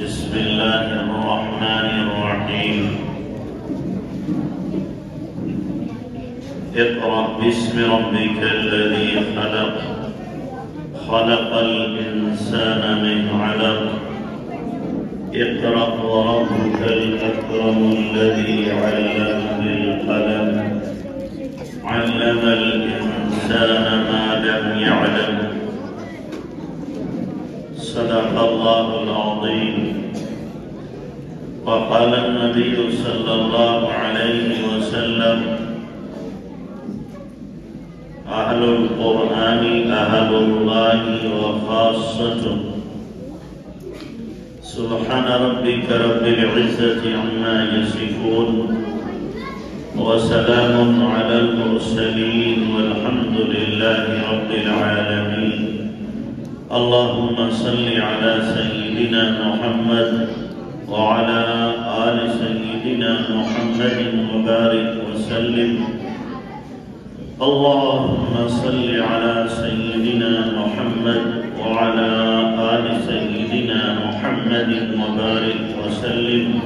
بسم الله الرحمن الرحيم اقرأ باسم ربك الذي خلق خلق الإنسان من علق اقرأ وربك الأكرم الذي علم بالقلم علم الإنسان ما لم يعلم صدق الله العظيم وقال النبي صلى الله عليه وسلم أهل القرآن أهل الله وخاصته سبحان ربك رب العزة عما يصفون وسلام على المرسلين والحمد لله رب العالمين اللهم صل على سيدنا محمد وعلى آل سيدنا محمد وبارك وسلم اللهم صل على سيدنا محمد وعلى آل سيدنا محمد وبارك وسلم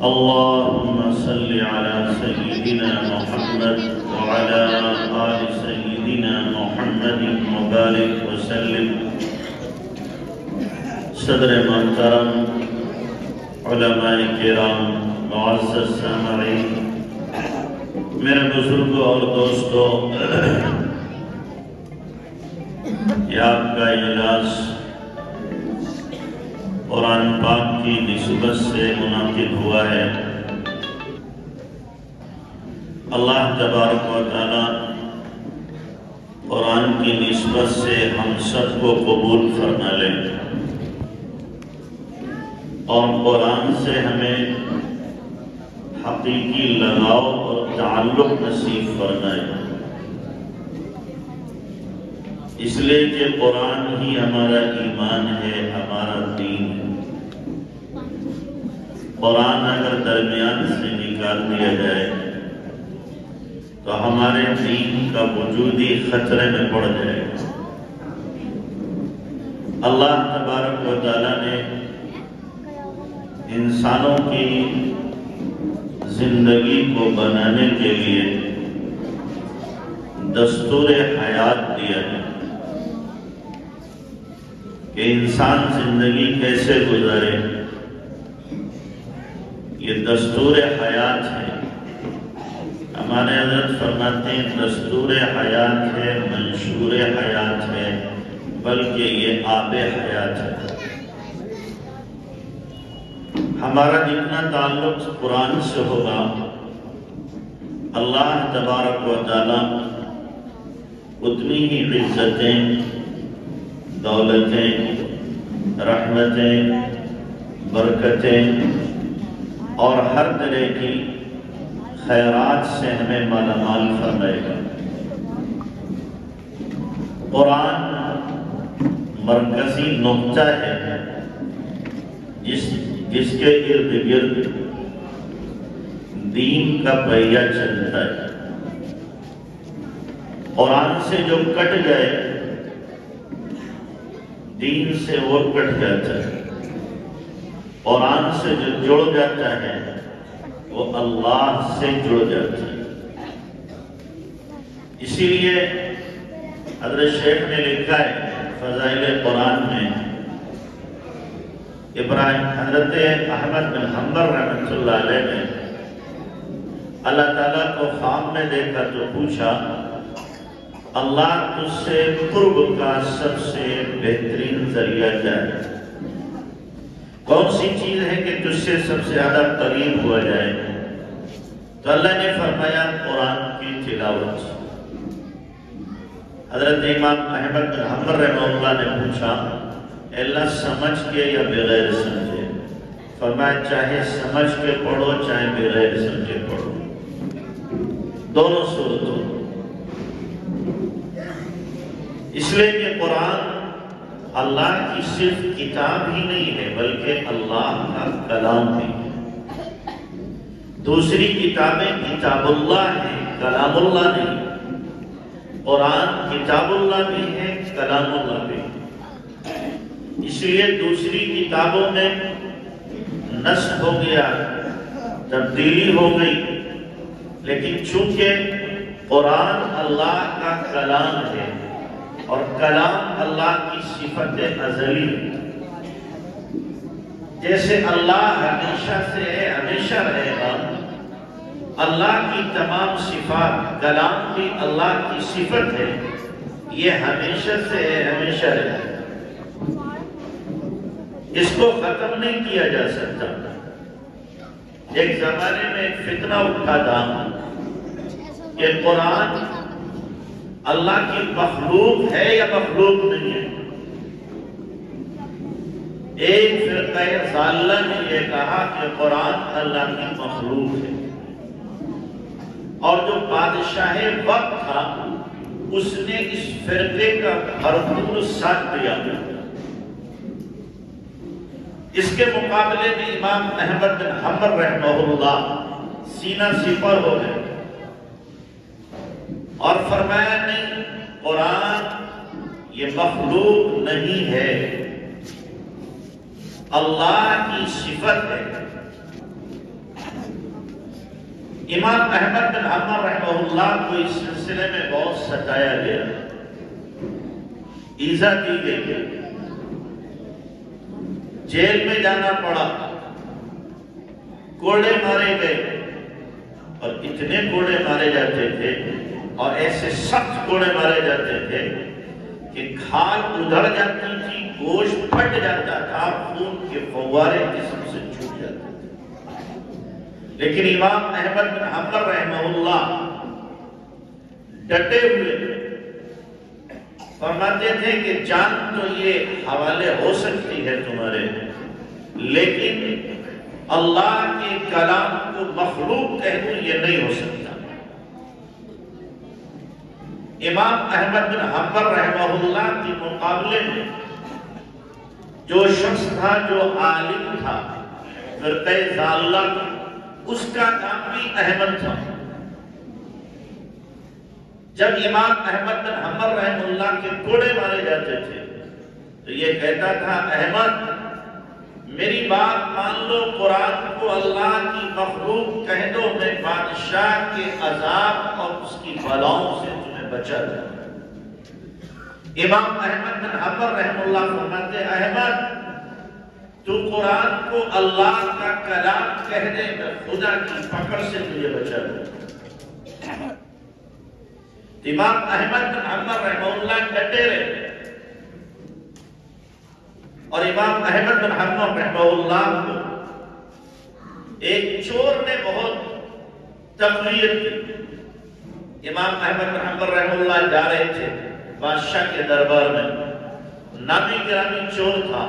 اللهم صل على سيدنا محمد وعلى آل سيدنا محمد وبارك وسلم صدر محترم علماء کرام معزز سامعین میرے بزرگوں اور دوستوں یہ آپ کا اجلاس قرآن پاک کی نسبت سے منعقد ہوا ہے اللہ تبارک و تعالی قرآن کی نسبت سے ہم سب کو قبول فرما لے اور قرآن سے ہمیں حقیقی لگاؤ اور تعلق نصیب فرمائے اس لیے کہ قرآن ہی ہمارا ایمان ہے ہمارا دین ہے قرآن اگر درمیان سے نکال دیا جائے تو ہمارے دین کا وجود ہی خطرے میں پڑ جائے گا اللہ تبارک و تعالیٰ نے انسانوں کی زندگی کو بنانے کے لیے دستور حیات دیا ہے کہ انسان زندگی کیسے گزارے یہ دستور حیات ہے ہمارے حضرت فرماتے ہیں دستور حیات ہے منشور حیات ہے بلکہ یہ آب حیات ہے ہمارا جتنا تعلق قرآن سے ہوگا اللہ تبارک و تعالی اتنی ہی عزتیں دولتیں رحمتیں برکتیں اور ہر طرح کی خیرات سے ہمیں مالا مال فرمائے گا قرآن مرکزی نقطہ ہے جس کے ارد گرد دین کا پہیہ چلتا ہے قرآن سے جو کٹ جائے دین سے وہ کٹ جاتا ہے قرآن سے جو جڑ جاتا ہے وہ اللہ سے جڑ جاتا ہے اسی لیے حضرت شیخ نے لکھا ہے فضائل قرآن میں حضرت احمد بن حنبل رحمۃ اللہ علیہ نے اللہ تعالیٰ کو خواب میں دیکھا تو پوچھا اللہ تجھ سے قرب کا سب سے بہترین ذریعہ کیا ہے کون سی چیز ہے کہ تجھ سے سب سے زیادہ قریب ہوا جائے تو اللہ نے فرمایا قرآن کی تلاوت حضرت امام احمد بن حنبل رحمہ اللہ نے پوچھا اللہ سمجھ کے یا بغیر سمجھے فرمایا چاہے سمجھ کے پڑھو چاہے بغیر سمجھے پڑھو دونوں صورتوں اس لیے کہ قرآن اللہ کی صرف کتاب ہی نہیں ہے بلکہ اللہ کا کلام بھی ہے دوسری کتابیں کتاب اللہ ہیں کلام اللہ نہیں قرآن کتاب اللہ بھی ہے کلام اللہ بھی اس لیے دوسری کتابوں میں نسخ ہو گیا، تبدیلی ہو گئی، لیکن چونکہ قرآن اللہ کا کلام ہے اور کلام اللہ کی صفت ازلی ہے، جیسے اللہ ہمیشہ سے ہے، ہمیشہ رہے گا، اللہ کی تمام صفات، کلام بھی اللہ کی صفت ہے، یہ ہمیشہ سے ہے، ہمیشہ رہے گا، اس کو ختم نہیں کیا جا سکتا۔ ایک زمانے میں ایک فتنہ اٹھا تھا کہ قرآن اللہ کی مخلوق ہے یا مخلوق نہیں ہے۔ ایک فرقہ ضالہ نے یہ کہا کہ قرآن اللہ کی مخلوق ہے، اور جو بادشاہ وقت تھا اس نے اس فرقے کا بھرپور ساتھ دیا۔ اس کے مقابلے میں امام احمد بن حنبل رحمہ اللہ سینہ سپر ہو گئے اور فرمایا نہیں، قرآن یہ مخلوق نہیں ہے، اللہ کی صفت ہے۔ امام احمد بن حنبل رحمہ اللہ کو اس سلسلے میں بہت ستایا گیا، ایذا دی گئی، جیل میں جانا پڑا، کوڑے مارے گئے، اور اتنے کوڑے مارے جاتے تھے اور ایسے سخت کوڑے مارے جاتے تھے کہ کھال ادھڑ جاتی تھی، گوشت پھٹ جاتا تھا، خون کے فوارے جسم سے چھوٹ جاتے تھے۔ لیکن امام احمد بن حنبل رحمہ اللہ ڈٹے ہوئے فرماتے تھے کہ جان تو یہ حوالے ہو سکتی ہے تمہارے، لیکن اللہ کے کلام کو مخلوق کہہ دوں یہ نہیں ہو سکتا۔ امام احمد بن حنبل رحمہ اللہ کے مقابلے میں جو شخص تھا، جو عالم تھا فرقہ ضالہ کا، اس کا نام بھی احمد تھا۔ جب امام احمد بن حنبل رحمہ اللہ کے کوڑے مارے جاتے تھے تو یہ کہتا تھا، احمد میری بات مان لو، قرآن کو اللہ کی مخلوق کہہ دو، میں بادشاہ کے عذاب اور اس کی بلاؤں سے تمہیں بچا دوں۔ امام احمد بن حنبل رحمہ اللہ فرماتے، احمد تو قرآن کو اللہ کا کلام کہہ دے، میں خدا کی پکڑ سے تجھے بچا دوں۔ امام احمد بن حنبل رحمہ اللہ ڈٹے رہے، اور امام احمد بن حنبل رحمہ اللہ کو ایک چور نے بہت تقویت کی۔ امام احمد بن حنبل رحمہ اللہ جا رہے تھے بادشاہ کے دربار میں، نامی گرامی چور تھا،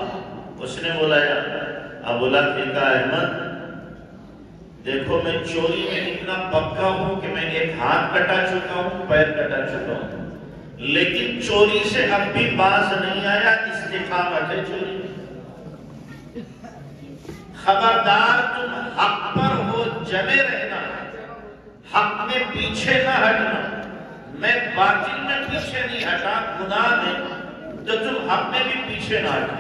اس نے بلایا، ابولا نے کہا، احمد دیکھو میں چوری میں اتنا پکا ہوں کہ میں ایک ہاتھ کٹا چکا ہوں، پیر کٹا چکا ہوں، لیکن چوری سے اب بھی باز نہیں آیا، استقامت ہے چوری۔ خبردار تم حق پر ہو، جمے رہنا، حق میں پیچھے نہ ہٹنا، میں باطل میں پیچھے نہیں ہٹا، گناہ میں تو تم حق میں بھی پیچھے نہ ہٹا،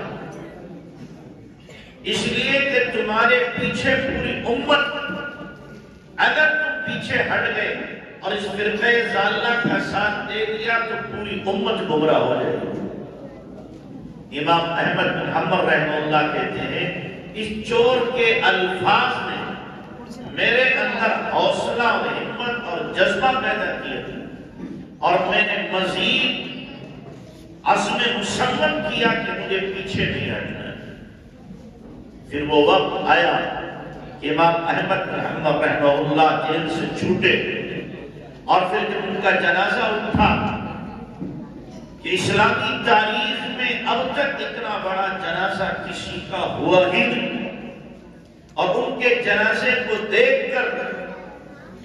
اس لیے کہ تمہارے پیچھے پوری امت، اگر تم پیچھے ہٹ گئے اور اس فرقہ ضالہ کا ساتھ دے دیا تو پوری امت گمراہ ہو جائے گی۔ امام احمد بن حنبل رحمہ اللہ کہتے ہیں، اس چور کے الفاظ نے میرے اندر حوصلہ اور ہمت اور جذبہ پیدا کیا اور میں نے مزید عزم مصمم کیا کہ مجھے پیچھے نہیں ہٹنا ہے۔ پھر وہ وقت آیا کہ امام احمد بن حنبل رحمہ اللہ جیل سے چھوٹے، اور پھر جب ان کا جنازہ اٹھا کہ اسلامی تاریخ میں اب تک اتنا بڑا جنازہ کسی کا ہوا ہی نہیں، اور ان کے جنازے کو دیکھ کر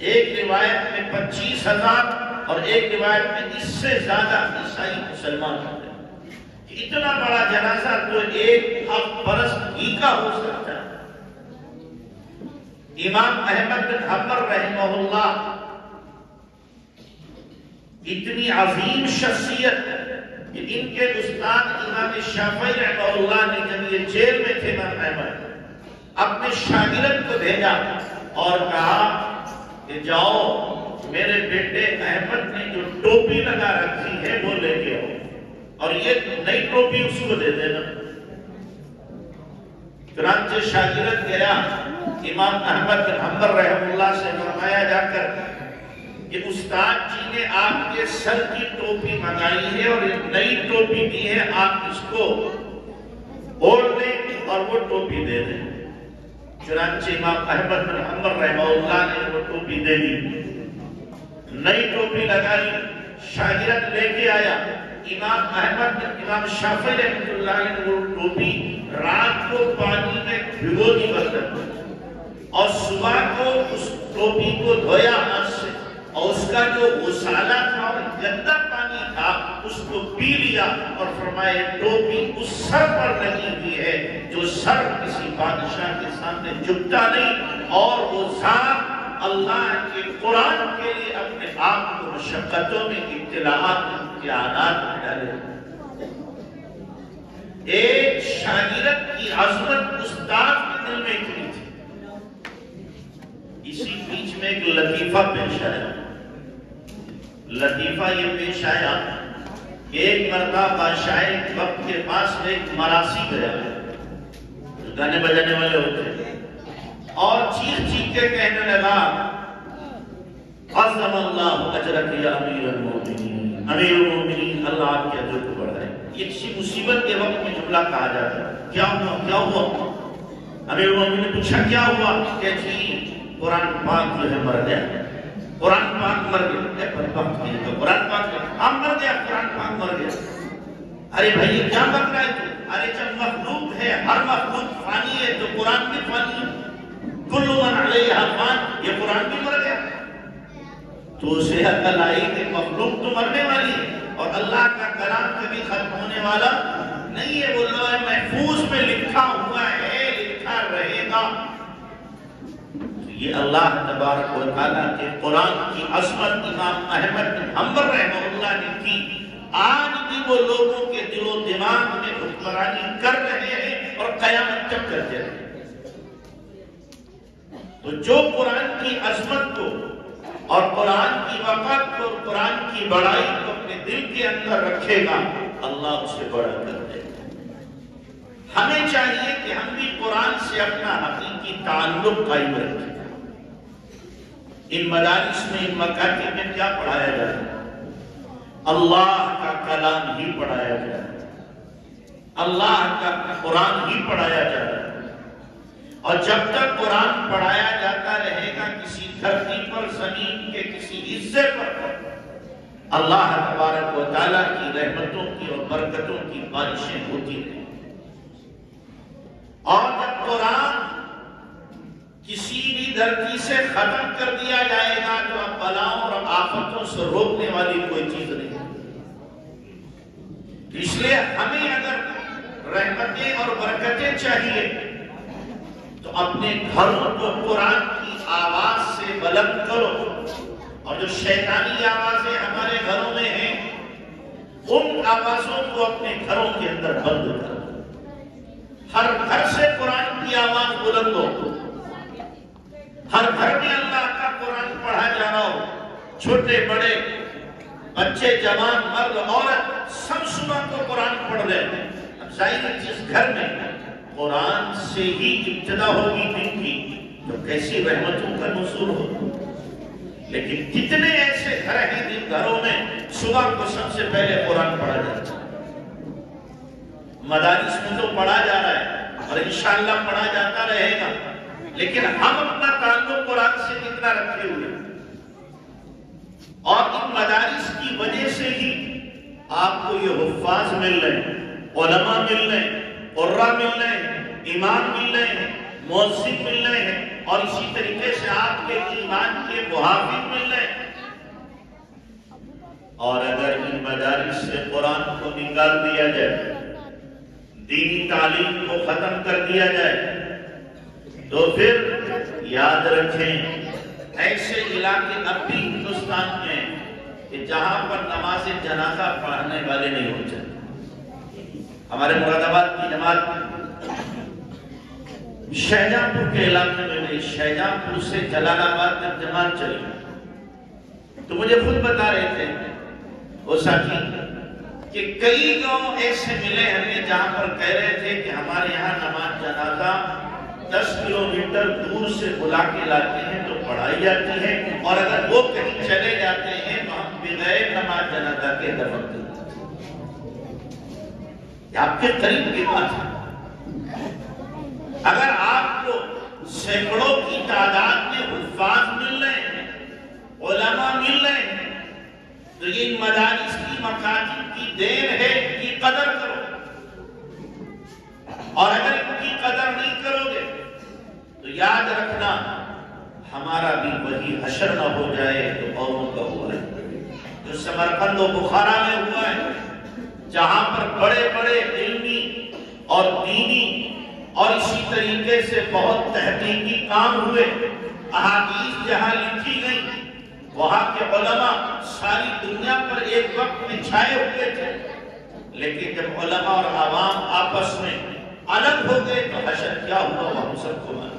ایک روایت میں 25,000 اور ایک روایت میں اس سے زیادہ عیسائی مسلمان ہوتے ہیں۔ اتنا بڑا جنازہ تو ایک حق پرست ہی کا ہو سکتا ہے۔ امام احمد بن حنبل رحمہ اللہ اتنی عظیم شخصیت کہ ان کے استاد امام شافعی رحمہ اللہ نے جب یہ جیل میں تھے امام احمد، اپنے شاگرد کو بھیجا اور کہا کہ جاؤ میرے بیٹے احمد نے جو ٹوپی لگا رکھی ہے وہ لے کے آؤ اور یہ نئی ٹوپی اس کو دے دینا۔ چنانچہ شاگرد گیا، امام احمد بن حنبل رحمہ اللہ سے فرمایا جا کر کہ استاد جی نے آپ کے سر کی ٹوپی منگائی ہے اور ایک نئی ٹوپی دی ہے، آپ اس کو اوڑھ لیں اور وہ ٹوپی دے دیں۔ چنانچہ امام احمد بن حنبل رحمہ اللہ نے وہ ٹوپی دے دی، نئی ٹوپی لگائی، شاگرد لے کے آیا۔ امام شافعی رحمۃ اللہ علیہ نے وہ ٹوپی رات کو پانی میں بھگو دی برتن اور صبح کو اس ٹوپی کو دھویا ہاتھ سے اور اس کا جو غسالہ تھا اور گندا پانی تھا اس کو پی لیا اور فرمایا ٹوپی اس سر پر لگی ہوئی ہے جو سر کسی بادشاہ کے سامنے جھکتا نہیں، اور وہ ذات اللہ کے قرآن کے لیے اپنے آپ کو مشقتوں میں ابتلاءات امتحانات میں ڈالے۔ ایک شاگرد کی عظمت استاد کے دل میں اتنی تھی۔ اسی بیچ میں ایک لطیفہ پیش آیا۔ لطیفہ یہ پیش آیا کہ ایک مرتبہ بادشاہ وقت کے پاس ایک مراسی گیا، گانے بجانے والے ہوتے اور چیخ چیخ کے کہنے لگا عظم اللہ اجرک یا امیر المومنین، امیر المومنین اللہ آپ کے اجر کو بڑھائے۔ یہ کسی مصیبت کے وقت میں جملہ کہا جاتا ہے۔ کیا ہوا کیا ہوا؟ امیر المومنین نے پوچھا کیا ہوا؟ کہ جی قرآن پاک جو ہے مر گیا، قرآن پاک مر گیا۔ قرآن پاک مر گیا، قرآن پاک مر گیا۔ ارے بھائی کیا بک رہا ہے تو؟ ارے جب مخلوق ہے، ہر مخلوق فانی ہے تو قرآن بھی فانی ہے، کل من علیہا فان، یہ قرآن بھی مر گیا۔ تو اسے عقل آئی کہ مخلوق تو مرنے والی ہے اور اللہ کا کلام کبھی ختم ہونے والا نہیں ہے، وہ لوح محفوظ میں لکھا ہوا ہے، لکھا رہے گا۔ یہ اللہ تبارک و تعالیٰ کے قرآن کی عظمت امام احمد بن حنبل رحمہ اللہ نے کی۔ آج بھی وہ لوگوں کے دل و دماغ میں حکمرانی کر رہے ہیں اور قیامت تک کرتے رہے۔ تو جو قرآن کی عظمت کو اور قرآن کی وقت کو اور قرآن کی بڑائی کو اپنے دل کے اندر رکھے گا، اللہ اسے بڑا کر دے گا۔ ہمیں چاہیے کہ ہم بھی قرآن سے اپنا حقیقی تعلق قائم رکھیں۔ ان مدارس میں، ان مکاتب میں کیا پڑھایا جائے؟ اللہ کا کلام ہی پڑھایا جائے، اللہ کا قرآن ہی پڑھایا جائے۔ اور جب تک قرآن پڑھایا جاتا رہے گا کسی دھرتی پر، زمین کے کسی حصے پر، اللہ تبارک و تعالیٰ کی رحمتوں کی اور برکتوں کی بارشیں ہوتی رہیں۔ اور جب قرآن کسی بھی دھرتی سے ختم کر دیا جائے گا تو اب بلاؤں اور آفتوں سے روکنے والی کوئی چیز نہیں۔ اس لیے ہمیں اگر رحمتیں اور برکتیں چاہیے تو اپنے گھروں کو قرآن کی آواز سے بلند کرو، اور جو شیطانی آوازیں ہمارے گھروں میں ہیں ان آوازوں کو اپنے گھروں کے اندر بند کرو۔ ہر گھر سے قرآن کی آواز بلند ہو، ہر گھر میں اللہ کا قرآن پڑھا جا رہا ہو، چھوٹے بڑے بچے جوان مرد عورت سب صبح کو قرآن پڑھ رہے ہیں۔ اب ظاہر جس گھر میں قرآن سے ہی ابتدا ہوگی دن کی تو کیسی رحمتوں کا نزول ہو۔ لیکن کتنے ایسے گھر ہیں جن گھروں میں صبح کو سب سے پہلے قرآن پڑھا جاتا ہے۔ مدارس میں تو پڑھا جا رہا ہے اور انشاءاللہ پڑھا جاتا رہے گا، لیکن ہم اپنا تعلق قرآن سے کتنا رکھے ہوئے؟ اور ان مدارس کی وجہ سے ہی آپ کو یہ حفاظ مل رہے ہیں، علماء مل رہے ہیں، قرآن مل رہے ہیں، امام مل رہے ہیں، مؤذن مل رہے ہیں، اور اسی طریقے سے آپ کے ایمان کے محافظ مل رہے ہیں۔ اور اگر ان مدارس سے قرآن کو نکال دیا جائے، دینی تعلیم کو ختم کر دیا جائے، تو پھر یاد رکھیں ایسے علاقے اب بھی ہندوستان میں کہ جہاں پر نماز جنازہ پڑھنے والے نہیں ہو چاہتے. ہمارے مراد آباد کی جماعت شہجہاں پور کے علاقے میں گئی، شہجہاں پور سے جلال آباد تک جماعت چلی، تو مجھے خود بتا رہے تھے وہ ساتھی کہ کئی گاؤں ایسے ملے ہمیں جہاں پر کہہ رہے تھے کہ ہمارے یہاں نماز جنازہ 10 کلومیٹر دور سے بلا کے لاتے ہیں تو پڑھائی جاتی ہے، اور اگر وہ کہیں چلے جاتے ہیں تو ہم بغیر نماز جنازہ کے دفن کرتے ہیں. آپ کے قریب کی بات ہے. اگر آپ کو سینکڑوں کی تعداد میں حفاظ مل رہے ہیں، علماء مل رہے ہیں، تو یہ مدارس کی مکاتب کی دین ہے، ان کی قدر کرو. اور اگر ان کی قدر نہیں کرو گے تو یاد رکھنا ہمارا بھی وہی حشر نہ ہو جائے تو اوروں کا ہوا ہے جو سمرقند و بخارا میں ہوا ہے، جہاں پر بڑے بڑے علمی اور دینی اور اسی طریقے سے بہت تحقیقی کام ہوئے، احادیث جہاں لکھی گئی، وہاں کے علماء ساری دنیا پر ایک وقت میں چھائے ہوئے تھے، لیکن جب علماء اور عوام آپس میں الگ ہو گئے تو حشر کیا ہوا وہ ہم سب کو معلوم.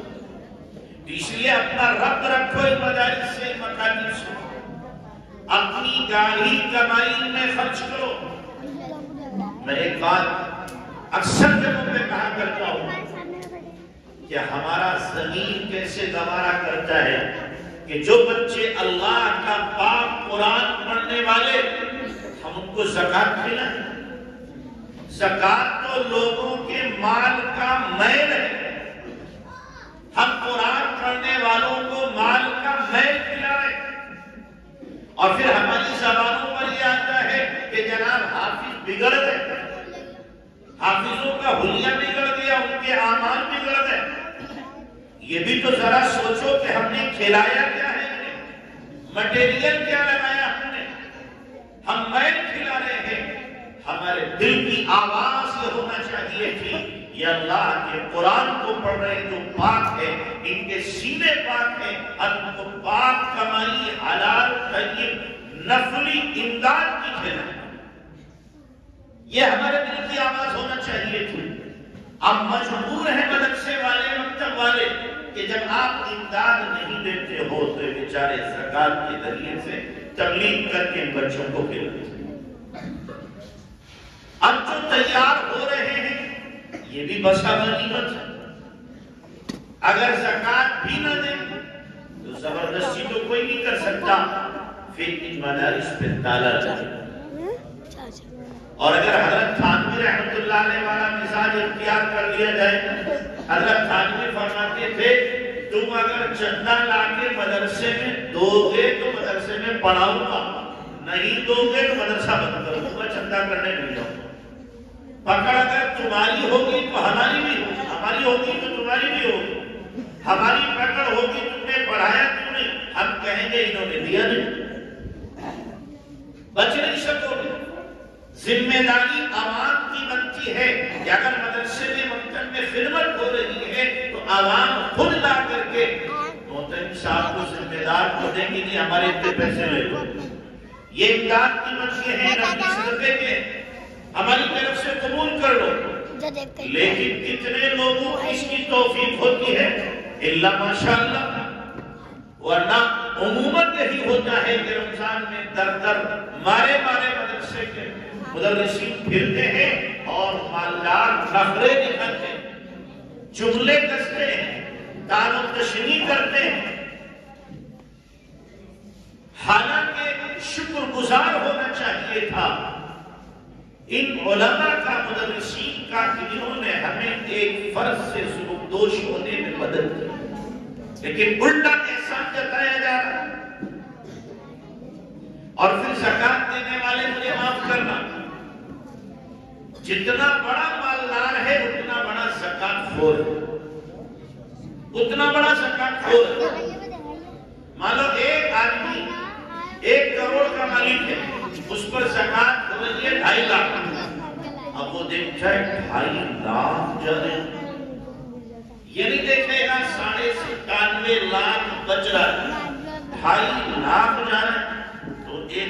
اس لیے اپنا ربط رکھو ان مدارس سے، مکاتب سے، اپنی گاڑی کمائی میں خرچ کرو. میں ایک بات اکثر جگہوں پہ کہا کرتا ہوں کہ ہمارا زمین کیسے گوارا کرتا ہے کہ جو بچے اللہ کا پاک قرآن پڑھنے والے ہم ان کو زکوٰۃ کھلائیں. زکوٰۃ تو لوگوں کے مال کا میل ہے، ہم قرآن پڑھنے والوں کو مال کا میل کھلائیں. اور پھر ہماری زبانوں پر یہ آتا ہے کہ جناب حافظ بگڑ گئے، حافظوں کا حلیہ بگڑ گیا، ان کے اعمال بگڑ گئے. یہ بھی تو ذرا سوچو کہ ہم نے کھلایا کیا ہے، مٹیریل کیا لگایا ہم نے. ہم میل کھلا رہے ہیں. ہمارے دل کی آواز یہ ہونا چاہیے تھی یہ اللہ کے قرآن کو پڑھ رہے ہیں جو پاک ہے، ان کے سینے پاک ہیں، ان کو پاک کمائی حلال طیب نفلی امداد کی کھلائیں. یہ ہمارے دل کی آواز ہونا چاہیے تھی. اب مجبور ہیں مدرسے والے، مکتب والے کہ جب آپ امداد نہیں دیتے ہو تو بیچارے زکوٰۃ کے ذریعے سے تبلیغ کر کے ان بچوں کو کھلاتے ہیں. اب جو تیار ہو رہے ہیں یہ بھی بسا غنیمت ہے. اگر زکوٰۃ بھی نہ دیں تو زبردستی تو کوئی نہیں کر سکتا، پھر ان مدارس پہ تالا جائے. اور اگر حضرت تھانوی رحمت اللہ علیہ والا مزاج اختیار کر لیا جائے، حضرت تھانوی فرماتے تھے تم اگر چندہ لا کے مدرسے میں دو گے تو مدرسے میں پڑھاؤں گا، نہیں دو گے تو مدرسہ بند کروں گا، چندہ کرنے نہیں جاؤں گا. پکڑ اگر تمہاری ہوگی تو ہماری بھی ہوگی، ہماری ہوگی تو تمہاری بھی ہوگی. ہماری پکڑ ہوگی تم نے پڑھایا تم نے، ہم کہیں گے انہوں نے دیا نہیں، بچ نہیں سکو گے. ذمہ داری عوام کی بنتی ہے کہ اگر مدرسے میں مکتب میں خدمت ہو رہی ہے تو عوام خود لا کر کے محترم صاحب کو ذمہ دار کو دیں گے کہ ہمارے اتنے پیسے لے لو، یہ امداد کی بنتی ہے نبی صدقے کے، ہماری طرف سے قبول کر لو. لیکن کتنے لوگوں کو اس کی توفیق ہوتی ہے؟ الا ماشاءاللہ. ورنہ عموماً یہی ہوتا ہے کہ رمضان میں در در مارے مدرسے کے مدرسین پھرتے ہیں اور مالدار نخرے دکھاتے ہیں، جملے کستے ہیں، تعلق تشریح کرتے ہیں. حالانکہ شکر گزار ہونا چاہیے تھا ان علماء کا، مدرسین کا، کہ جنہوں نے ہمیں ایک فرض سے سلوک دوش ہونے میں مدد کی. لیکن الٹا احسان جتایا جا رہا ہے. اور پھر زکوٰۃ دینے والے مجھے معاف کرنا، جتنا بڑا مالدار ہے اتنا بڑا زکوٰۃ خور ہے، اتنا بڑا زکوٰۃ خور ہے. مان لو ایک آدمی 1 کروڑ کا مالک ہے، اس پر زکوٰۃ ہو رہی ہے 2.5 لاکھ. اب وہ دیکھتا ہے 2.5 لاکھ جانے، یہ نہیں دیکھے گا 97.5 لاکھ بچ رہا ہے، 2.5 لاکھ جا رہا ہے. تو 1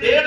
1.5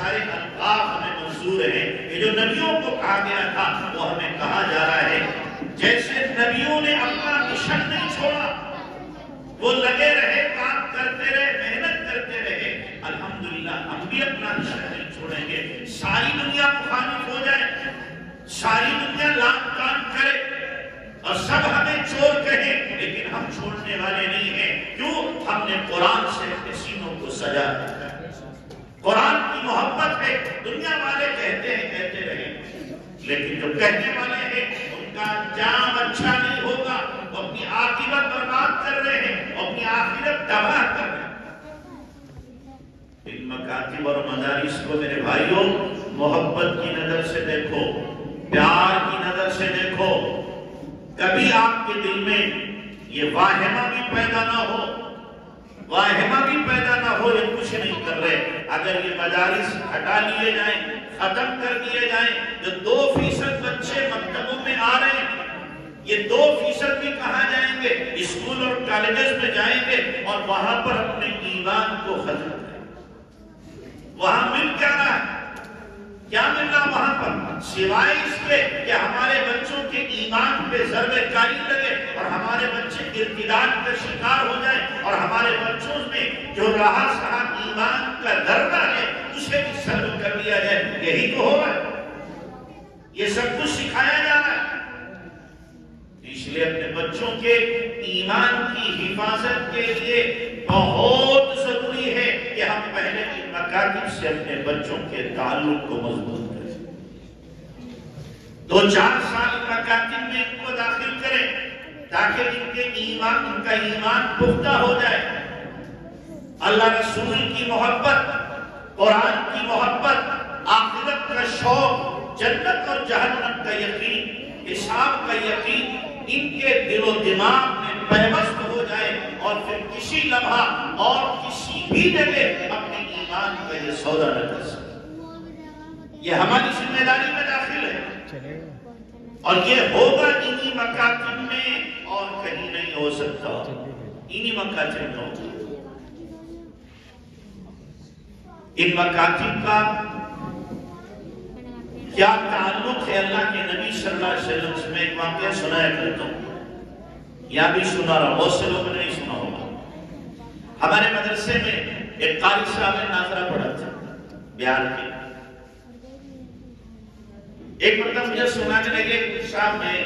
سارے القاب ہمیں منظور ہیں. یہ جو نبیوں کو کہا گیا تھا وہ ہمیں کہا جا رہا ہے. جیسے نبیوں نے اپنا مشن نہیں چھوڑا، وہ لگے رہے، کام کرتے رہے، محنت کرتے رہے، الحمدللہ ہم بھی اپنا مشن نہیں چھوڑیں گے. ساری دنیا مخالف ہو جائے، ساری دنیا لاکھ کام کرے اور سب ہمیں چور کہیں، لیکن ہم چھوڑنے والے نہیں ہیں. کیوں؟ ہم نے قرآن سے اپنے سینوں کو سجا دیا. قرآن کی محبت ہے. دنیا والے کہتے ہیں، کہتے رہے، لیکن جو کہنے والے ہیں ان کا انجام اچھا نہیں ہوگا. وہ اپنی عاقبت برباد کر رہے ہیں، اپنی آخرت تباہ کر رہے ہیں. ان مکاتب اور مدارس کو میرے بھائیوں محبت کی نظر سے دیکھو، پیار کی نظر سے دیکھو. کبھی آپ کے دل میں یہ واہمہ بھی پیدا نہ ہو، واہمہ بھی پیدا نہ ہو یہ کچھ نہیں کر رہے. اگر یہ مدارس ہٹا لیے جائیں، ختم کر دیے جائیں، جو 2% بچے مکتبوں میں آ رہے ہیں، یہ 2% بھی کہاں جائیں گے؟ اسکول اور کالجز میں جائیں گے اور وہاں پر اپنے ایمان کو ختم کریں. وہاں مل کیا رہا ہے؟ کیا مل رہا وہاں پر؟ سوائے اس کے کہ ہمارے بچوں کے ایمان پہ ضرب کاری لگے اور ہمارے بچے ارتداد کا شکار ہو جائے اور ہمارے بچوں میں جو رہا سہا ایمان کا ذرہ ہے اسے بھی سلب کر لیا جائے. یہی تو ہو رہا ہے، یہ سب کچھ سکھایا جا رہا ہے. اس لیے اپنے بچوں کے ایمان کی حفاظت کے لیے بہت ضروری ہے کہ ہم پہلے ان مکاتب سے اپنے بچوں کے تعلق کو مضبوط کریں. 2-4 سال مکاتب میں ان کو داخل کریں تاکہ ان کے ایمان، ان کا ایمان پختہ ہو جائے. اللہ رسول کی محبت، قرآن کی محبت، آخرت کا شوق، جنت اور جہنم کا یقین، حساب کا یقین ان کے دل و دماغ میں پیوست ہو جائے اور پھر کسی لمحہ اور کسی بھی جگہ اپنے ایمان کا یہ سودا نہ کر سکے. یہ ہماری ذمہ داری میں داخل ہے اور یہ ہوگا انہی مکاتب میں اور کہیں نہیں ہو سکتا. انہی مکاتب میں ہوگا. ان مکاتب کا کیا تعلق ہے اللہ کے نبی صلی اللہ علیہ وسلم سے؟ میں ایک واقعہ سنایا کرتا ہوں، یا بھی سنا رہا، بہت سے لوگوں نے نہیں سنا ہوگا. ہمارے مدرسے میں ایک قاری صاحب نے ناظرہ پڑھا تھا بہار کے. ایک مرتبہ مجھے سنانے لگے کہ صاحب میں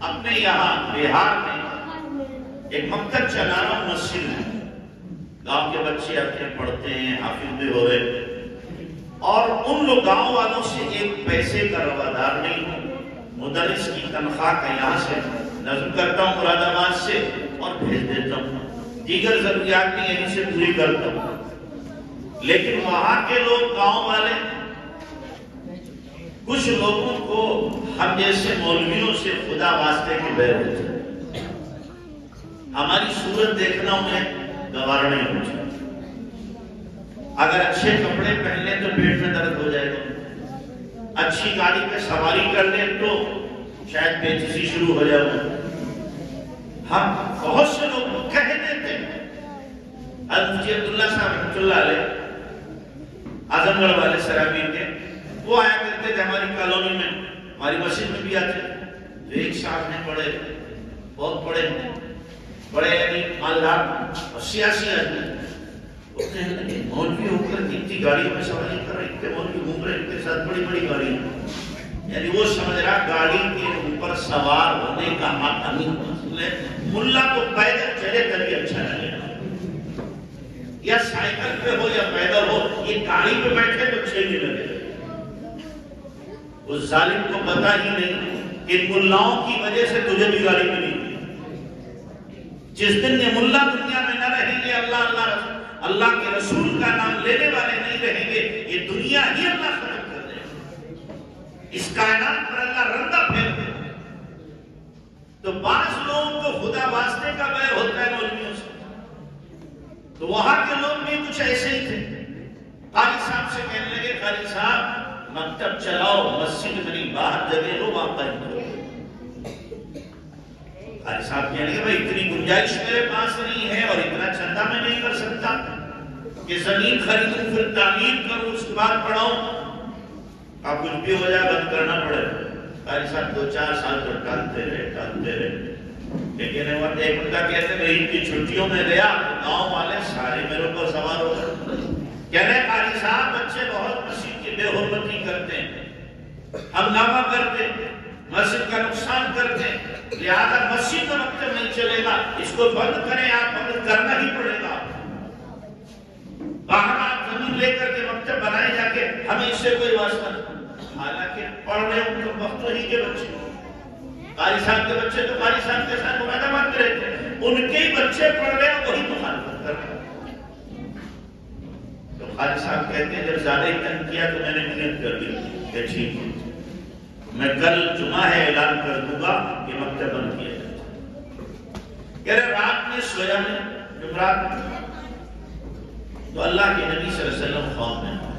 اپنے یہاں بہار میں ایک مکتب چلا رہا ہوں، مسجد میں. گاؤں کے بچے آتے ہیں، پڑھتے ہیں، حافظ بھی ہو رہے، اور ان لوگ گاؤں والوں سے ایک پیسے کا روادار نہیں ہوں. مدرس کی تنخواہ کا یہاں سے نظم کرتا ہوں مراد آباد سے اور بھیج دیتا ہوں، دیگر ضروریات بھی یہیں سے پوری کرتا ہوں. لیکن وہاں کے لوگ، گاؤں والے، کچھ لوگوں کو ہم جیسے مولویوں سے خدا واسطے کے بیر ہوتے ہیں. ہماری صورت دیکھنا انہیں گوارا نہیں ہو جائے. اگر اچھے کپڑے پہن لیں تو پیٹ میں درد ہو جائے گا، اچھی گاڑی پہ سواری کر لیں تو شاید بےچیزی شروع ہو جائے. ہم بہت سے لوگ کہہ دیتے ہیں. مفتی عبداللہ صاحب رحمۃ اللہ علیہ اعظم گڑھ والے سرابی کے، وہ آیا کرتے تھے ہماری کالونی میں، ہماری مسجد میں بھی آتے تھے. ایک صاحب نے پڑھے، بہت بڑے یعنی مالدار اور سیاسی آدمی، مولوی ہو کر اتنی گاڑیوں میں سواری کر رہے، اتنے مولوی گھوم رہے، ان کے ساتھ بڑی بڑی گاڑی، یعنی وہ سمجھ رہا گاڑی کے اوپر سوار ہونے کا حق نہیں حاصل ہے. ملا تو پیدل چلے تبھی اچھا لگے گا، یا سائیکل پہ ہو یا پیدل ہو، یہ گاڑی پہ بیٹھے تو اچھے نہیں لگے. اس ظالم کو پتا ہی نہیں کہ ملاؤں کی وجہ سے تجھے بھی گاڑی ملی. جس دن یہ ملا دنیا میں نہ رہیں گے، اللہ کے رسول کا نام لینے والے نہیں رہیں گے، یہ دنیا ہی اللہ ختم کر دے گا. اس کائنات پر اللہ رندہ پھیر دے. تو بعض لوگوں کو خدا واسطے کا بیر ہوتا ہے مولویوں سے. تو وہاں کے لوگ بھی کچھ ایسے ہی تھے. قاری صاحب سے کہنے لگے، قاری صاحب مکتب چلاؤ، مسجد میں نہیں، باہر جگہ لو، وہاں پر کرو. قاری صاحب کہنے لگے، بھائی اتنی گنجائش میرے پاس نہیں ہے اور اتنا چندہ میں نہیں کر سکتا. کہ زمین خریدوں پھر تعمیر کروں اس کے بعد پڑھاؤں، آپ کچھ بھی ہو جائے بند کرنا پڑے۔ قاری صاحب 2-4 سال تک ٹالتے رہے، لیکن ایک بندہ کہتے ہیں عید کی چھٹیوں میں گیا، گاؤں والے سارے میرے اوپر سوار ہو گئے، کہہ رہے قاری صاحب بچے بہت مسجد کی بے حرمتی کرتے ہیں، ہنگامہ کرتے ہیں، مسجد کا نقصان کرتے ہیں، لہذا مسجد کا مکتب نہیں چلے گا، اس کو بند کریں، آپ بند کرنا ہی پڑے گا۔ باہر آپ زمین لے کر کے مکتب بنائے جا کے ہمیں اس سے کوئی واسطہ نہیں۔ حالانکہ پڑھ رہے ان کے وقت ہی کے بچے، قاری صاحب کے بچے تو قاری صاحب کے ساتھ مناظرہ مانتے رہتے ہیں، ان کے ہی بچے پڑھ رہے ہیں وہی مخالفت کر رہے ہیں۔ تو قاری صاحب کہتے ہیں جب زیادہ ہی تنگ کیا تو میں نے نیت کر دی کہ ٹھیک ہے، میں کل جمعہ ہے اعلان کر دوں گا کہ مکتب بند کیا جائے۔ کہہ رہے رات میں سویا نہیں، جمعرات میں تو اللہ کے نبی صلی اللہ علیہ وسلم خواب میں آئے،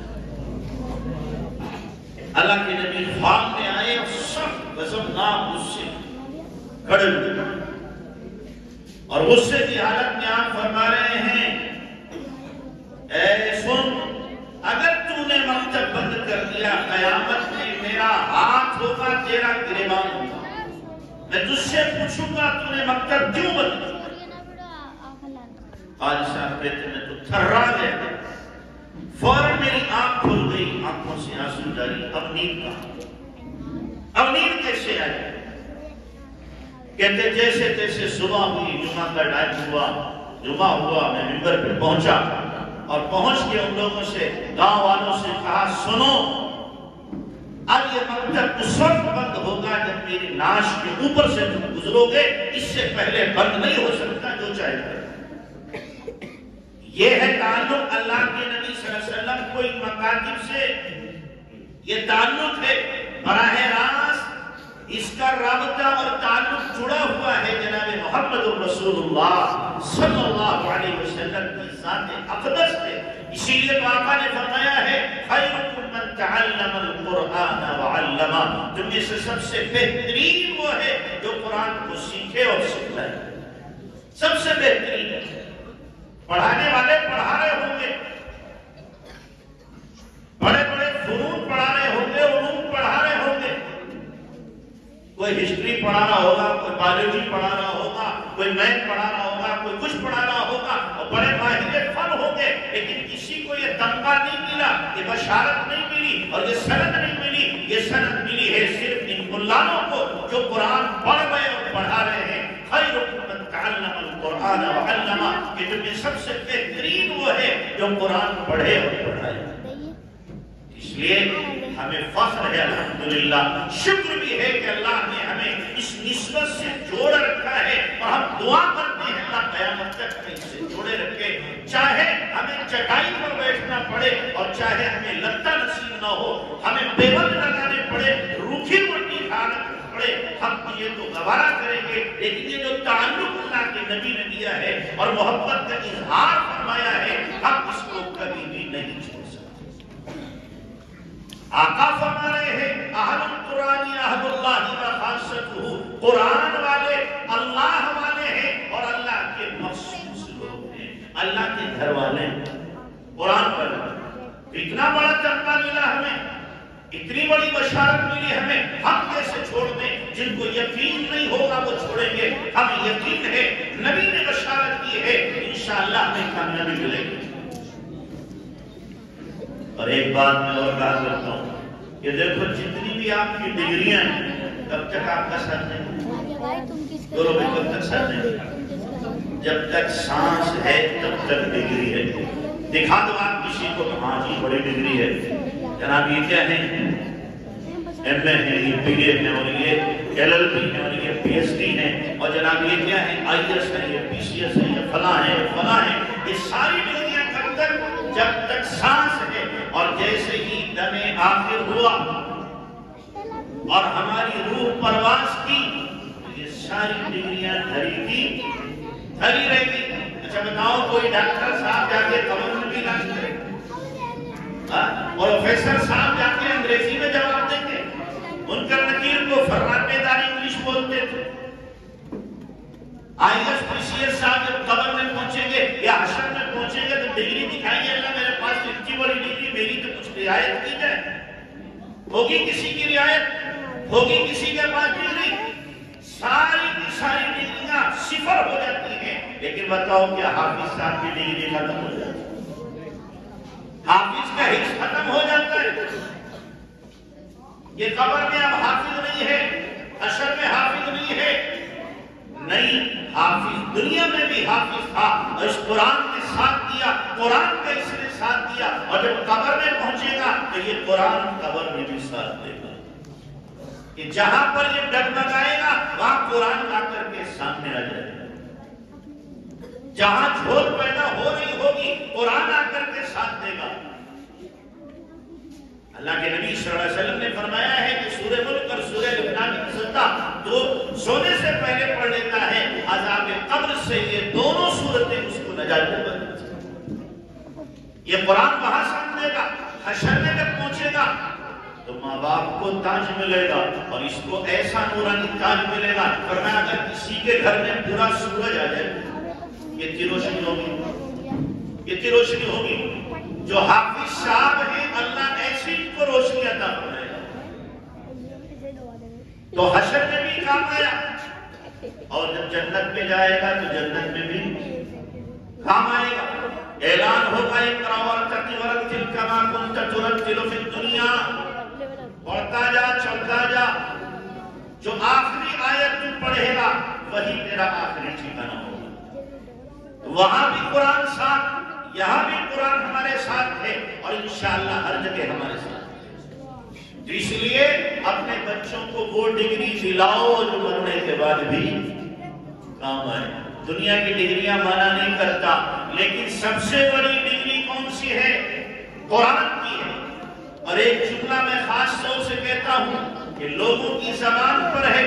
اللہ کے نبی خواب میں آئے اور سخت غضبناک غصے کھڑے ہوئے، اور غصے کی حالت میں آپ فرما رہے ہیں اے سن، اگر تو نے مکتب بند کر دیا قیامت میں میرا ہاتھ ہوگا تیرا گریبان ہوگا، میں تجھ سے پوچھوں گا تو نے مکتب کیوں بند کیا؟ قاری صاحب کہتے میں تو تھرا گیا، فوراً میری آنکھ کھل گئی، آنکھوں سے آنسو جاری، اب نیند کہاں، اب نیند کیسے آئی؟ کہتے جیسے تیسے صبح ہوئی، جمعہ کا ٹائم ہوا، جمعہ ہوا، میں منبر پہ پہنچا اور پہنچ کے ان لوگوں سے، گاؤں والوں سے کہا سنو، اب یہ مکتب اس وقت بند ہوگا جب میری ناش کے اوپر سے تم گزرو گے، اس سے پہلے بند نہیں ہو سکتا، جو چاہے کرو۔ یہ ہے تعلق اللہ کے نبی صلی اللہ علیہ وسلم کو ان مکاتب سے، یہ تعلق ہے براہ راست، اس کا رابطہ اور تعلق جڑا ہوا ہے جناب محمد الرسول اللہ صلی اللہ علیہ وسلم کی ذات اقدس سے۔ اسی لیے آقا نے فرمایا ہے خیرکم من تعلم القرآن وعلمہ، تم میں سے سب سے بہترین وہ ہے جو قرآن کو سیکھے اور سکھائے، سب سے بہترین ہے۔ پڑھانے والے پڑھا رہے ہوں گے، بڑے بڑے فنون پڑھا رہے ہوں گے، علوم پڑھا رہے ہوں گے، کوئی ہسٹری پڑھا رہا ہوگا، کوئی بایولوجی پڑھا رہا ہوگا، کوئی میتھ پڑھا رہا ہوگا، کوئی کچھ پڑھا رہا ہوگا، اور بڑے ماہر فن ہوں گے، لیکن کسی کو یہ تمغہ نہیں ملا، یہ بشارت نہیں ملی اور یہ سند نہیں ملی، یہ سند ملی ہے صرف ان ملانوں کو جو قرآن پڑھ رہے اور پڑھا رہے ہیں۔ خیرکم من تعلم القرآن وعلمہ، کہ تم میں سب سے بہترین وہ ہے جو قرآن پڑھے اور پڑھائے۔ اس لیے ہمیں فخر ہے، الحمدللہ، شکر بھی ہے کہ اللہ نے ہمیں اس نسبت سے جوڑ رکھا ہے، اور ہم دعا کرتے ہیں اللہ قیامت تک ہمیں اس سے جوڑے رکھے، چاہے ہمیں چٹائی پر بیٹھنا پڑے اور چاہے ہمیں لگتا نصیب نہ ہو، ہمیں بیوت لگانے پڑے، روکھی مٹی کھانا پڑے، ہم یہ تو گوارا کریں گے، لیکن یہ جو تعلق اللہ کے نبی نے دیا ہے اور محبت کا اظہار فرمایا ہے، ہم اس کو کبھی بھی نہیں چھوڑ سکتے۔ آقا فرما رہے ہیں اہل القرآن اہل اللہ و خاصتہ، قرآن والے اللہ والے ہیں اور اللہ کے مخصوص لوگ ہیں، اللہ کے گھر والے ہیں۔ قرآن پر اتنا بڑا تمغہ ملا ہمیں، اتنی بڑی بشارت ملی ہمیں، ہم کیسے چھوڑ دیں؟ جن کو یقین نہیں ہوگا وہ چھوڑیں گے، ہمیں یقین ہے، نبی نے بشارت کی ہے، انشاءاللہ ہمیں کامیابی ملے گی۔ اور ایک بات میں اور کہا کرتا ہوں کہ دیکھو جتنی بھی آپ کی ڈگریاں ہیں، تب تک آپ کا ساتھ نہیں، دونوں میں کب تک ساتھ نہیں، جب تک سانس ہے تب تک ڈگری ہے۔ دکھا دو آپ کسی کو، ہاں جی بڑی ڈگری ہے، جناب یہ کیا ہے، ایم اے ہے، یہ بی اے ہے، اور یہ ایل ایل بی ہے، اور یہ پی ایچ ڈی ہے، اور جناب یہ کیا ہے، آئی ایس ہے، یہ پی سی ایس ہے، یہ فلاں ہے، یہ فلاں ہے، یہ ساری ڈگریاں کب تک؟ جب تک سانس ہے۔ اور جیسے ہی دم آخر ہوا اور ہماری روح پرواز کی، یہ ساری ڈگریاں دھری کی دھری رہ گئی۔ اچھا بتاؤ، کوئی ڈاکٹر صاحب جا کے قبر میں بھی علاج کرے، پروفیسر صاحب جا کے انگریزی میں جواب دیں گے؟ منکر نکیر کو فرمانے دار انگلش بولتے تھے۔ آئی ایس پی سی ایس صاحب جب قبر میں پہنچیں گے یا حشر میں پہنچیں گے تو ڈگری دکھائیے اللہ میرے پاس اتنی بڑی ڈگری، میری تو کچھ رعایت کی جائے۔ ہوگی کسی کی رعایت؟ ہوگی کسی کے پاس ڈگری؟ ساری کی ساری ڈگریاں صفر ہو جاتی ہیں، لیکن بتاؤ کیا حافظ صاحب کی ڈگری ختم ہو جاتی ہے؟ حافظ کا حص ختم ہو جاتا ہے۔ یہ قبر میں اب حافظ نہیں ہے، حشر میں حافظ نہیں ہے۔ نہیں، حافظ دنیا میں بھی حافظ تھا، اور اس قرآن نے ساتھ دیا، قرآن کا اس نے ساتھ دیا، اور جب قبر میں پہنچے گا تو یہ قرآن قبر میں بھی ساتھ دے گا کہ جہاں پر یہ ڈگمگائے گا وہاں قرآن آ کر کے سامنے آ جائے گا۔ جہاں جھول پیدا ہو رہی ہوگی قرآن آ کر کے ساتھ دے گا۔ اللہ کے نبی صلی اللہ علیہ وسلم نے فرمایا ہے کہ سورہ ملک اور سورہ لبنان کی سجدہ جو سونے سے پہلے پڑھ لیتا ہے عذاب قبر سے یہ دونوں صورتیں اس کو نجات دے گی۔ یہ قرآن وہاں سامنے گا، حشر میں جب پہنچے گا تو ماں باپ کو تاج ملے گا، اور اس کو ایسا نورانی تاج ملے گا۔ فرمایا اگر کسی کے گھر میں پورا سورج آ جائے کتنی روشنی ہوگی، کتنی روشنی ہوگی۔ جو حافظ صاحب ہیں اللہ ایسی ان کو روشنی عطا فرمائے گا، تو حشر میں بھی کام آیا، اور جب جنت میں جائے گا تو جنت میں بھی کام آئے گا۔ اعلان ہوگا اقرا وارتقی ورتل کما کنت ترتل فی الدنیا، پڑھتا جا چلتا جا، جو آخری آیت تو پڑھے گا وہی تیرا آخری ٹھکانہ ہوگا۔ وہاں بھی قرآن ساتھ، یہاں بھی قرآن ہمارے ساتھ ہے، اور انشاءاللہ ہر جگہ ہمارے ساتھ ہے۔ تو اس لیے اپنے بچوں کو وہ ڈگری دلاؤ جو مرنے کے بعد بھی کام آئے۔ دنیا کی ڈگریاں مانا نہیں کرتا، لیکن سب سے بڑی ڈگری کون سی ہے؟ قرآن کی ہے۔ اور ایک جملہ میں خاص طور سے کہتا ہوں کہ لوگوں کی زبان پر ہے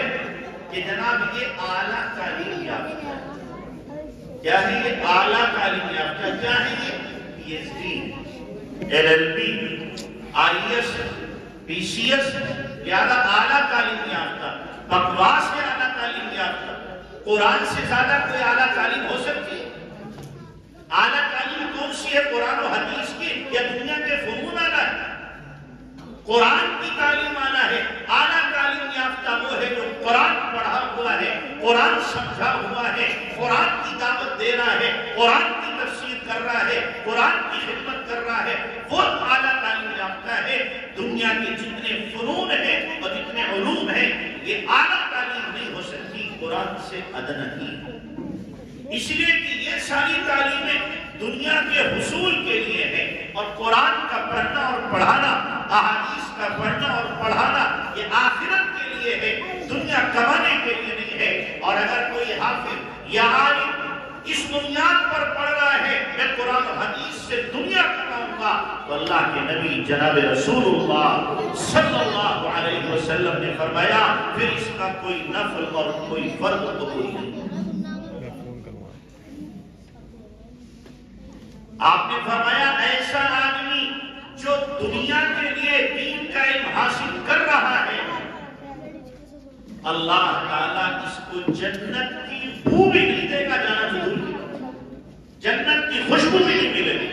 کہ جناب یہ اعلیٰ تعلیم یافتہ ہے۔ کیا ہے یہ اعلیٰ تعلیم یافتہ؟ کیا ہے یہ؟ P H D, L L B, I S, P C S, زیادہ اعلیٰ تعلیم یافتہ، بکواس میں اعلیٰ تعلیم یافتہ۔ قرآن سے زیادہ کوئی اعلیٰ تعلیم ہو سکتی ہے؟ اعلیٰ تعلیم کون سی ہے؟ قرآن و حدیث کی یا دنیا کے فنون اعلیٰ ہے؟ قرآن کی تعلیم اعلیٰ ہے۔ اعلیٰ تعلیم یافتہ وہ ہے جو قرآن پڑھا ہوا ہے، قرآن سمجھا ہوا ہے، قرآن کی دعوت دے رہا ہے، قرآن کی تفسیر کر رہا ہے، قرآن کی خدمت کر رہا ہے، وہ اعلیٰ تعلیم یافتہ ہے۔ دنیا کے جتنے فنون ہیں اور جتنے علوم ہیں یہ اعلیٰ تعلیم نہیں ہو سکتی قرآن سے ادنیٰ ہی۔ اس لیے کہ یہ ساری تعلیمیں دنیا کے حصول کے لیے ہے، اور قرآن کا پڑھنا اور پڑھانا، احادیث کا پڑھنا اور پڑھانا یہ آخرت کے لیے ہے، دنیا کمانے کے لیے نہیں ہے۔ اور اگر کوئی حافظ یا عالم اس بنیاد پر پڑھ رہا ہے میں قرآن و حدیث سے دنیا کماؤں گا، تو اللہ کے نبی جناب رسول اللہ صلی اللہ علیہ وسلم نے فرمایا پھر اس کا کوئی نفل اور کوئی فرض قبول نہیں۔ آپ نے فرمایا ایسا آدمی جو دنیا کے لیے دین کا علم حاصل کر رہا ہے اللہ تعالیٰ اس کو جنت کی بو بھی نہیں دے گا، جانا ضرور ہے، جنت کی خوشبو بھی نہیں ملے گی۔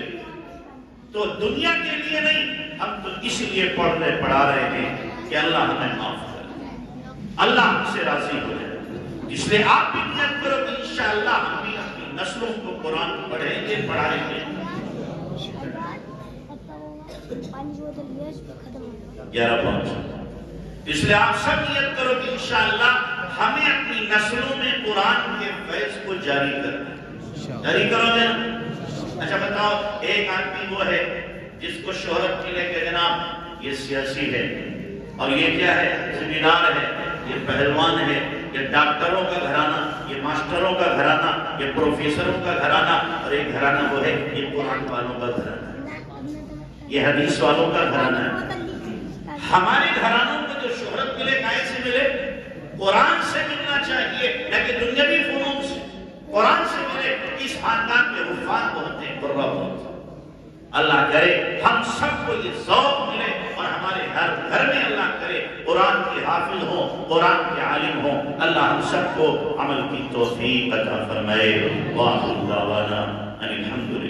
تو دنیا کے لیے نہیں، ہم تو اس لیے پڑھا رہے ہیں کہ اللہ ہمیں معاف کرے، اللہ ہم سے راضی ہو جائے۔ اس لیے آپ بھی نیت کرو کہ انشاءاللہ ہم بھی اپنی نسلوں کو قرآن پڑھیں گے، پڑھائیں گے۔ 11:05۔ اس لیے آپ سب نیت کرو کہ انشاءاللہ ہمیں اپنی نسلوں میں قرآن کے فیض کو جاری کرنا ہے۔ جاری کرو گے؟ اچھا بتاؤ، ایک آدمی وہ ہے جس کو شہرت ملے کہ جناب یہ سیاسی ہے، اور یہ کیا ہے؟ زمیندار ہے، یہ پہلوان ہے، یہ ڈاکٹروں کا گھرانہ، یہ ماسٹروں کا گھرانہ، یہ پروفیسروں کا گھرانہ، اور ایک گھرانہ وہ ہے یہ قرآن والوں کا گھرانہ ہے، یہ حدیث والوں کا گھرانہ ہے۔ ہمارے گھرانوں کو جو شہرت ملے کائے سے ملے؟ قرآن سے ملنا چاہیے، لیکن دنیاوی فنون سے قرآن سے ملے۔ اس خاندان میں حفاظ بہت ہیں، قربا بہت ہیں۔ اللہ کرے ہم سب کو یہ ذوق ملے، اور ہمارے ہر گھر میں اللہ کرے قرآن کے حافظ ہوں، قرآن کے عالم ہوں۔ اللہ ہم سب کو عمل کی توفیق عطا فرمائے۔ وآخر دعوانا ان الحمد للہ۔